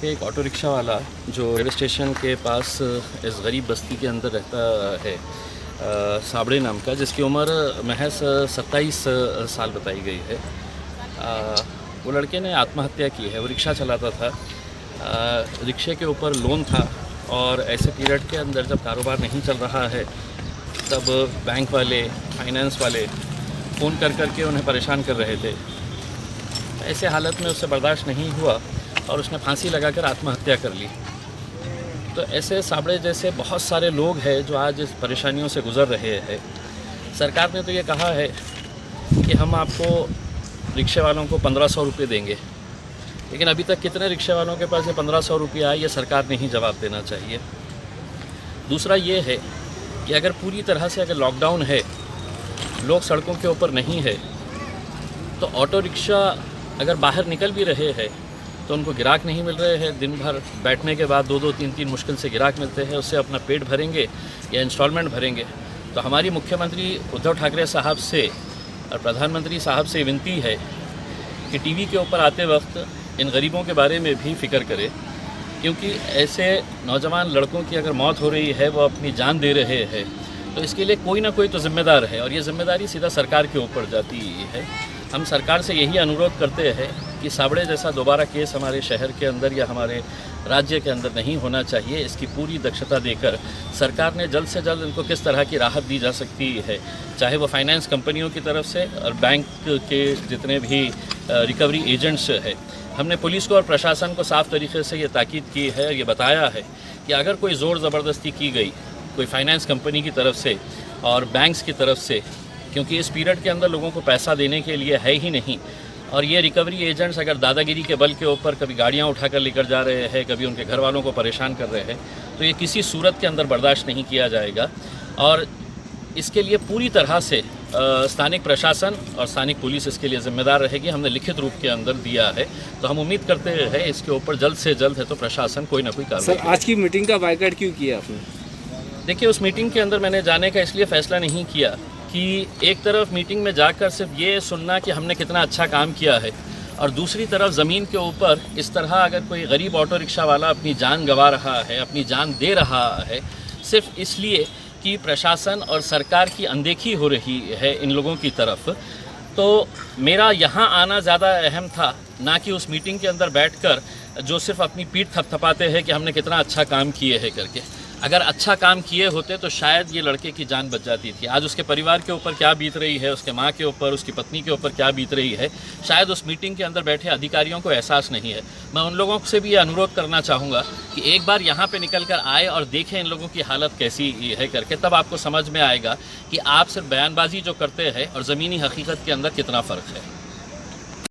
के एक auto rickshaw वाला जो रेलवे स्टेशन के पास इस गरीब बस्ती के अंदर रहता है, साबड़े नाम का, जिसकी उम्र महज 27 साल बताई गई है। वो लड़के ने आत्महत्या की है। वो रिक्शा चलाता था, रिक्शे के ऊपर लोन था और ऐसे पीरियड के अंदर जब कारोबार नहीं चल रहा है तब बैंक वाले, फाइनेंस वाले फ़ोन कर कर के उन्हें परेशान कर रहे थे। ऐसे हालत में उससे बर्दाश्त नहीं हुआ और उसने फांसी लगाकर आत्महत्या कर ली। तो ऐसे साबड़े जैसे बहुत सारे लोग हैं जो आज इस परेशानियों से गुज़र रहे हैं। सरकार ने तो ये कहा है कि हम आपको रिक्शे वालों को 1500 रुपये देंगे, लेकिन अभी तक कितने रिक्शे वालों के पास ये 1500 रुपये आए, ये सरकार ने ही जवाब देना चाहिए। दूसरा ये है कि अगर पूरी तरह से अगर लॉकडाउन है, लोग सड़कों के ऊपर नहीं है, तो ऑटो रिक्शा अगर बाहर निकल भी रहे हैं तो उनको गिराक नहीं मिल रहे हैं। दिन भर बैठने के बाद 2-2, 3-3 मुश्किल से गिराक मिलते हैं, उससे अपना पेट भरेंगे या इंस्टॉलमेंट भरेंगे। तो हमारी मुख्यमंत्री उद्धव ठाकरे साहब से और प्रधानमंत्री साहब से विनती है कि टीवी के ऊपर आते वक्त इन गरीबों के बारे में भी फ़िक्र करें, क्योंकि ऐसे नौजवान लड़कों की अगर मौत हो रही है, वो अपनी जान दे रहे हैं, तो इसके लिए कोई ना कोई तो ज़िम्मेदार है और ये ज़िम्मेदारी सीधा सरकार के ऊपर जाती है। हम सरकार से यही अनुरोध करते हैं कि साबड़े जैसा दोबारा केस हमारे शहर के अंदर या हमारे राज्य के अंदर नहीं होना चाहिए। इसकी पूरी दक्षता देकर सरकार ने जल्द से जल्द इनको किस तरह की राहत दी जा सकती है, चाहे वो फाइनेंस कंपनियों की तरफ से और बैंक के जितने भी रिकवरी एजेंट्स हैं। हमने पुलिस को और प्रशासन को साफ़ तरीके से ये ताकीद की है, ये बताया है कि अगर कोई ज़ोर ज़बरदस्ती की गई कोई फाइनेंस कंपनी की तरफ से और बैंक्स की तरफ से, क्योंकि इस पीरियड के अंदर लोगों को पैसा देने के लिए है ही नहीं, और ये रिकवरी एजेंट्स अगर दादागिरी के बल के ऊपर कभी गाड़ियाँ उठाकर लेकर जा रहे हैं, कभी उनके घर वालों को परेशान कर रहे हैं, तो ये किसी सूरत के अंदर बर्दाश्त नहीं किया जाएगा। और इसके लिए पूरी तरह से स्थानिक प्रशासन और स्थानिक पुलिस इसके लिए ज़िम्मेदार रहेगी। हमने लिखित रूप के अंदर दिया है, तो हम उम्मीद करते हैं इसके ऊपर जल्द से जल्द है तो प्रशासन कोई ना कोई कार्रवाई। सर, आज की मीटिंग का बायकॉट क्यों किया आपने? देखिए, उस मीटिंग के अंदर मैंने जाने का इसलिए फ़ैसला नहीं किया कि एक तरफ मीटिंग में जाकर सिर्फ ये सुनना कि हमने कितना अच्छा काम किया है, और दूसरी तरफ ज़मीन के ऊपर इस तरह अगर कोई गरीब ऑटो रिक्शा वाला अपनी जान गंवा रहा है, अपनी जान दे रहा है, सिर्फ इसलिए कि प्रशासन और सरकार की अनदेखी हो रही है इन लोगों की तरफ, तो मेरा यहाँ आना ज़्यादा अहम था, ना कि उस मीटिंग के अंदर बैठकर जो सिर्फ अपनी पीठ थपथपाते हैं कि हमने कितना अच्छा काम किए है करके। अगर अच्छा काम किए होते तो शायद ये लड़के की जान बच जाती थी। आज उसके परिवार के ऊपर क्या बीत रही है, उसके माँ के ऊपर, उसकी पत्नी के ऊपर क्या बीत रही है, शायद उस मीटिंग के अंदर बैठे अधिकारियों को एहसास नहीं है। मैं उन लोगों से भी ये अनुरोध करना चाहूँगा कि एक बार यहाँ पे निकल कर आए और देखें इन लोगों की हालत कैसी है करके, तब आपको समझ में आएगा कि आप सिर्फ बयानबाजी जो करते हैं और ज़मीनी हकीकत के अंदर कितना फ़र्क है।